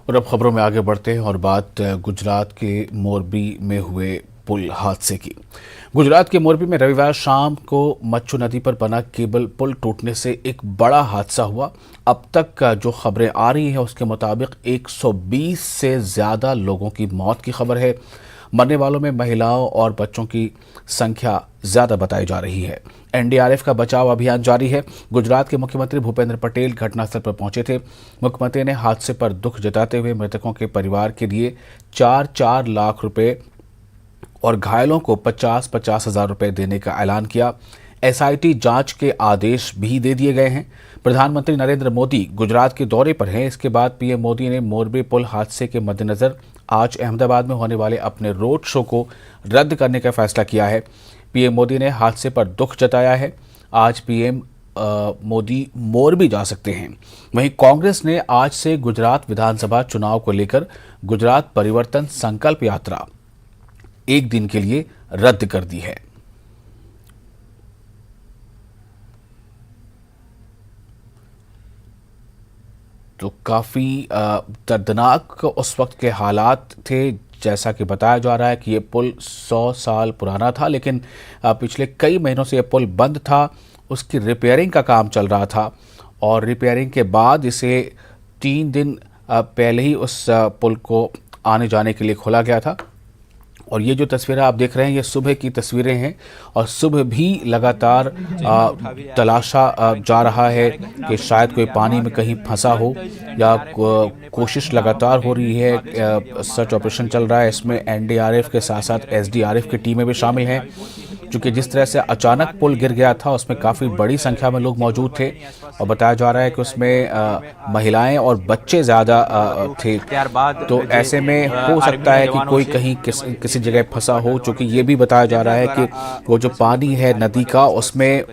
और अब खबरों में आगे बढ़ते हैं और बात गुजरात के मोरबी में हुए पुल हादसे की। गुजरात के मोरबी में रविवार शाम को मच्छू नदी पर बना केबल पुल टूटने से एक बड़ा हादसा हुआ। अब तक का जो खबरें आ रही हैं उसके मुताबिक 120 से ज़्यादा लोगों की मौत की खबर है। मरने वालों में महिलाओं और बच्चों की संख्या ज़्यादा बताई जा रही है। एनडीआरएफ का बचाव अभियान जारी है। गुजरात के मुख्यमंत्री भूपेंद्र पटेल घटनास्थल पर पहुंचे थे। मुख्यमंत्री ने हादसे पर दुख जताते हुए मृतकों के परिवार के लिए 4-4 लाख रुपए और घायलों को 50-50 हजार रुपए देने का ऐलान किया। एसआईटी जांच के आदेश भी दे दिए गए हैं। प्रधानमंत्री नरेंद्र मोदी गुजरात के दौरे पर हैं। इसके बाद पीएम मोदी ने मोरबी पुल हादसे के मद्देनजर आज अहमदाबाद में होने वाले अपने रोड शो को रद्द करने का फैसला किया है। पीएम मोदी ने हादसे पर दुख जताया है। आज पीएम मोदी मोरबी जा सकते हैं। वहीं कांग्रेस ने आज से गुजरात विधानसभा चुनाव को लेकर गुजरात परिवर्तन संकल्प यात्रा एक दिन के लिए रद्द कर दी है। तो काफी दर्दनाक उस वक्त के हालात थे। जैसा कि बताया जा रहा है कि ये पुल 100 साल पुराना था, लेकिन पिछले कई महीनों से ये पुल बंद था। उसकी रिपेयरिंग का काम चल रहा था और रिपेयरिंग के बाद इसे 3 दिन पहले ही उस पुल को आने जाने के लिए खोला गया था। और ये जो तस्वीरें आप देख रहे हैं ये सुबह की तस्वीरें हैं और सुबह भी लगातार तलाशा जा रहा है कि शायद कोई पानी में कहीं फंसा हो या कोशिश लगातार हो रही है। सर्च ऑपरेशन चल रहा है। इसमें एनडीआरएफ के साथ साथ एसडीआरएफ की टीमें भी शामिल हैं, क्योंकि जिस तरह से अचानक पुल गिर गया था उसमें काफ़ी बड़ी संख्या में लोग मौजूद थे और बताया जा रहा है कि उसमें महिलाएं और बच्चे ज़्यादा थे। तो ऐसे में हो सकता है कि कोई कहीं किसी जगह फंसा हो, चूँकि ये भी बताया जा रहा है कि वो जो पानी है नदी का उसमें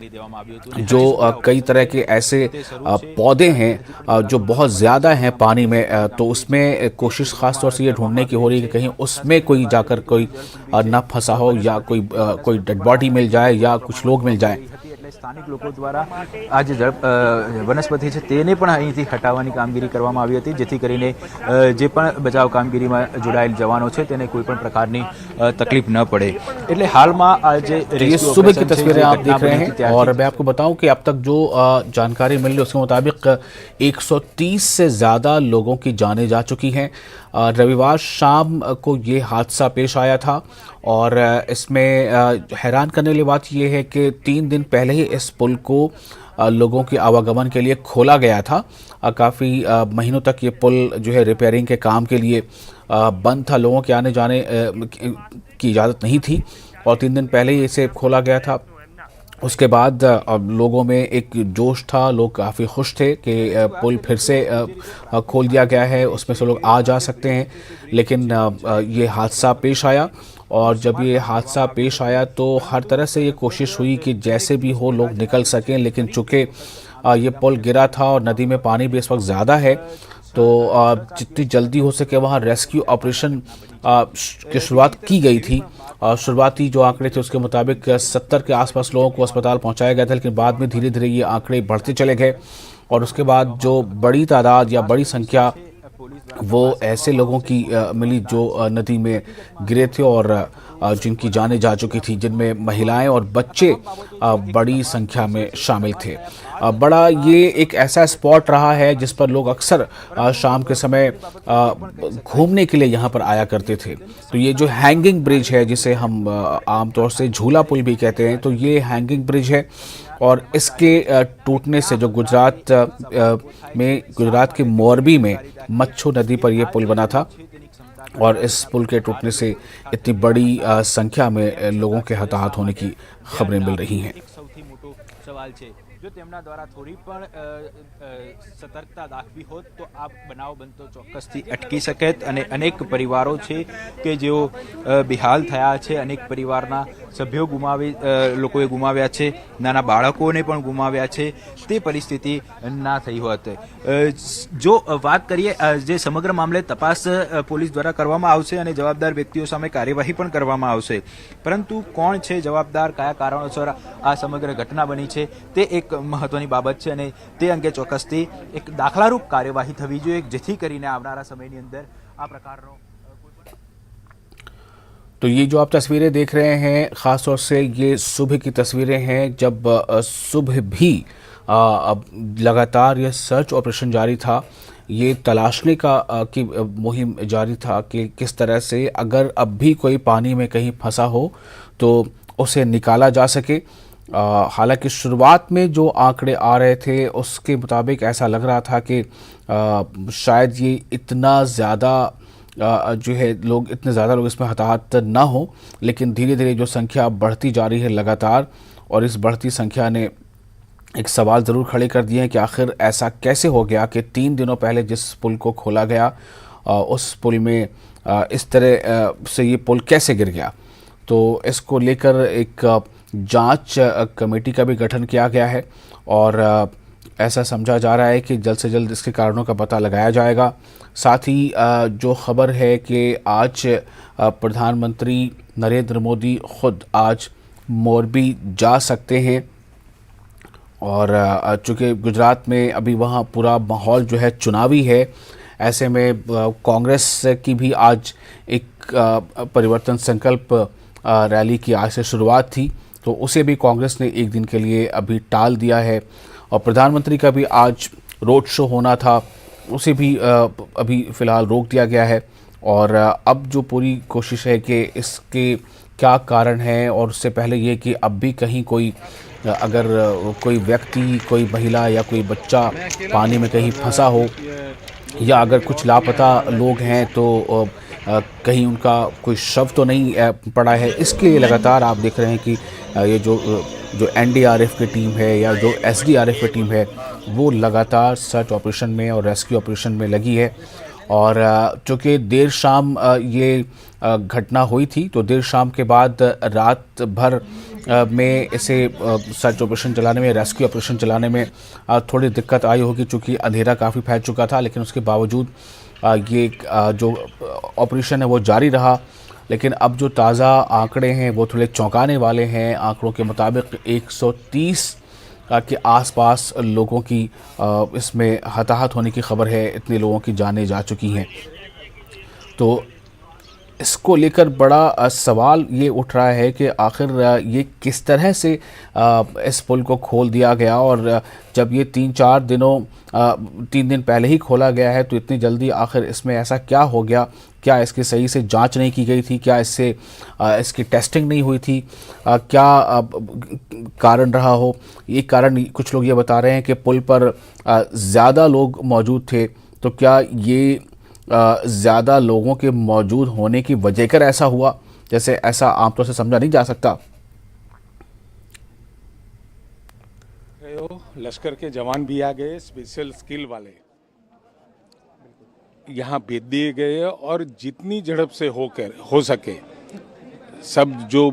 जो कई तरह के ऐसे पौधे हैं जो बहुत ज़्यादा हैं पानी में, तो उसमें कोशिश ख़ास तौर से ये ढूंढने की हो रही है कि कहीं उसमें कोई जाकर कोई न फंसा हो या कोई डेड बॉडी मिल जाए या कुछ लोग मिल जाए। સ્થાનિક લોકો દ્વારા આ જે વનસ્પતિ છે તેને પણ અહીંથી હટાવવાની કામગીરી કરવામાં આવી હતી, જેથી કરીને જે પણ બચાવ કામગીરીમાં જોડાયેલ જવાનો છે તેને કોઈ પણ પ્રકારની તકલીફ ન પડે। એટલે હાલમાં આ જે ये सुबह की तस्वीरें आप देख रहे हैं और मैं आपको बताऊं कि अब तक जो जानकारी मिल रही है उसके मुताबिक 130 से ज़्यादा लोगों की जानें जा चुकी हैं। रविवार शाम को ये हादसा पेश आया था और इसमें हैरान करने वाली बात यह है कि 3 दिन पहले ही इस पुल को लोगों के आवागमन के लिए खोला गया था। काफ़ी महीनों तक ये पुल जो है रिपेयरिंग के काम के लिए बंद था। लोगों के आने जाने की इजाज़त नहीं थी और 3 दिन पहले ही इसे खोला गया था। उसके बाद लोगों में एक जोश था, लोग काफ़ी खुश थे कि पुल फिर से खोल दिया गया है, उसमें से लोग आ जा सकते हैं। लेकिन ये हादसा पेश आया और जब ये हादसा पेश आया तो हर तरह से ये कोशिश हुई कि जैसे भी हो लोग निकल सकें, लेकिन चूँकि ये पुल गिरा था और नदी में पानी भी इस वक्त ज़्यादा है तो जितनी जल्दी हो सके वहाँ रेस्क्यू ऑपरेशन की शुरुआत की गई थी। शुरुआती जो आंकड़े थे उसके मुताबिक 70 के आसपास लोगों को अस्पताल पहुंचाया गया था, लेकिन बाद में धीरे धीरे ये आंकड़े बढ़ते चले गए और उसके बाद जो बड़ी तादाद या बड़ी संख्या वो ऐसे लोगों की मिली जो नदी में गिरे थे और जिनकी जानें जा चुकी थी, जिनमें महिलाएं और बच्चे बड़ी संख्या में शामिल थे। बड़ा ये एक ऐसा स्पॉट रहा है जिस पर लोग अक्सर शाम के समय घूमने के लिए यहाँ पर आया करते थे। तो ये जो हैंगिंग ब्रिज है जिसे हम आमतौर से झूला पुल भी कहते हैं, तो ये हैंगिंग ब्रिज है और इसके टूटने से जो गुजरात के मोरबी में मच्छू नदी पर यह पुल बना था और इस पुल के टूटने से इतनी बड़ी संख्या में लोगों के हताहत होने की खबरें मिल रही हैं। जो તેમના દ્વારા થોડી પણ સતર્કતા દાખવી હોત તો આ બનાવ બનતો ચોક્કસથી અટકી શકત અને અનેક પરિવારો છે કે જેઓ બેહાલ થયા છે, અનેક પરિવારના સભ્યો લોકોએ ગુમાવ્યા છે, નાના બાળકોને પણ ગુમાવ્યા છે, તે પરિસ્થિતિ ના થઈ હોત। જો વાત કરીએ જે સમગ્ર મામલે તપાસ પોલીસ દ્વારા કરવામાં આવશે અને જવાબદાર વ્યક્તિઓ સામે કાર્યવાહી પણ કરવામાં આવશે, પરંતુ કોણ છે જવાબદાર, કયા કારણોસર આ સમગ્ર ઘટના બની છે તે એક એક મહત્વની બાબત છે અને તે અંગે ચોક્કસથી એક દાખલારૂપ કાર્યવાહી થવી જોઈએ જેથી કરીને આવનારા સમયની અંદર આ પ્રકારનો तो ये जो आप तस्वीरें देख रहे हैं, ख़ास तौर से ये सुबह की तस्वीरें हैं जब सुबह भी अब लगातार ये सर्च ऑपरेशन जारी था। ये तलाशने की मुहिम जारी था कि किस तरह से अगर अब भी कोई पानी में कहीं फंसा हो तो उसे निकाला जा सके। हालांकि शुरुआत में जो आंकड़े आ रहे थे उसके मुताबिक ऐसा लग रहा था कि शायद ये इतना ज़्यादा जो है लोग इतने ज़्यादा लोग इसमें हताहत ना हो, लेकिन धीरे धीरे जो संख्या बढ़ती जा रही है लगातार, और इस बढ़ती संख्या ने एक सवाल ज़रूर खड़े कर दिए हैं कि आखिर ऐसा कैसे हो गया कि 3 दिनों पहले जिस पुल को खोला गया उस पुल में इस तरह से ये पुल कैसे गिर गया। तो इसको लेकर एक जांच कमेटी का भी गठन किया गया है और ऐसा समझा जा रहा है कि जल्द से जल्द इसके कारणों का पता लगाया जाएगा। साथ ही जो खबर है कि आज प्रधानमंत्री नरेंद्र मोदी खुद आज मोरबी जा सकते हैं और चूँकि गुजरात में अभी वहाँ पूरा माहौल जो है चुनावी है, ऐसे में कांग्रेस की भी आज एक परिवर्तन संकल्प रैली की आज से शुरुआत थी, तो उसे भी कांग्रेस ने एक दिन के लिए अभी टाल दिया है। और प्रधानमंत्री का भी आज रोड शो होना था, उसे भी अभी फ़िलहाल रोक दिया गया है। और अब जो पूरी कोशिश है कि इसके क्या कारण है, और उससे पहले ये कि अब भी कहीं कोई अगर कोई व्यक्ति, कोई महिला या कोई बच्चा पानी में कहीं फंसा हो, या अगर कुछ लापता लोग हैं तो कहीं उनका कोई शव तो नहीं पड़ा है। इसके लिए लगातार आप देख रहे हैं कि ये जो एनडीआरएफ की टीम है या जो एसडीआरएफ की टीम है वो लगातार सर्च ऑपरेशन में और रेस्क्यू ऑपरेशन में लगी है। और चूँकि देर शाम ये घटना हुई थी, तो देर शाम के बाद रात भर में इसे सर्च ऑपरेशन चलाने में, रेस्क्यू ऑपरेशन चलाने में थोड़ी दिक्कत आई होगी, चूँकि अंधेरा काफ़ी फैल चुका था। लेकिन उसके बावजूद ये जो ऑपरेशन है वो जारी रहा। लेकिन अब जो ताज़ा आंकड़े हैं वो थोड़े चौंकाने वाले हैं। आंकड़ों के मुताबिक 130 के आसपास लोगों की इसमें हताहत होने की खबर है, इतने लोगों की जानें जा चुकी हैं। तो इसको लेकर बड़ा सवाल ये उठ रहा है कि आखिर ये किस तरह से इस पुल को खोल दिया गया, और जब ये 3 दिन पहले ही खोला गया है तो इतनी जल्दी आखिर इसमें ऐसा क्या हो गया। क्या इसकी सही से जांच नहीं की गई थी, क्या इसकी टेस्टिंग नहीं हुई थी, क्या कारण रहा हो। ये कारण कुछ लोग ये बता रहे हैं कि पुल पर ज़्यादा लोग मौजूद थे, तो क्या ये ज़्यादा लोगों के मौजूद होने की वजह कर ऐसा हुआ, जैसे ऐसा आमतौर से समझा नहीं जा सकता। लश्कर के जवान भी आ गए, स्पेशल स्किल वाले यहाँ भेज दिए गए, और जितनी झड़प से हो सके सब जो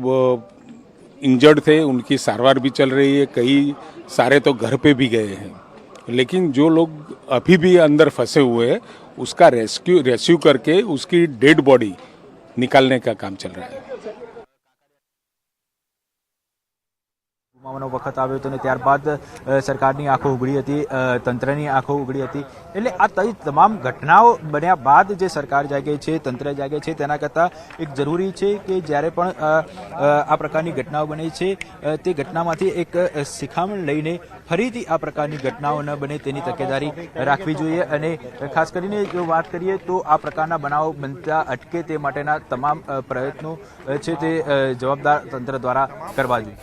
इंजर्ड थे उनकी सारवार भी चल रही है। कई सारे तो घर पे भी गए हैं, लेकिन जो लोग अभी भी अंदर फंसे हुए हैं उसका रेस्क्यू करके उसकी डेड बॉडी निकालने का काम चल रहा है। ગુમાવવાનો વખત આવ્યો હતો ને ત્યારબાદ સરકારની આંખો ઉઘડી હતી, તંત્રની આંખો ઉઘડી હતી। એટલે આ તમામ ઘટનાઓ બન્યા બાદ જે સરકાર જાગે છે, તંત્ર જાગે છે, તેના કરતાં એક જરૂરી છે કે જ્યારે પણ આ પ્રકારની ઘટનાઓ બને છે તે ઘટનામાંથી એક શિખામણ લઈને ફરીથી આ પ્રકારની ઘટનાઓ ન બને તેની તકેદારી રાખવી જોઈએ। અને ખાસ કરીને જો વાત કરીએ તો આ પ્રકારના બનાવો બનતા અટકે તે માટેના તમામ પ્રયત્નો છે તે જવાબદાર તંત્ર દ્વારા કરવા જોઈએ।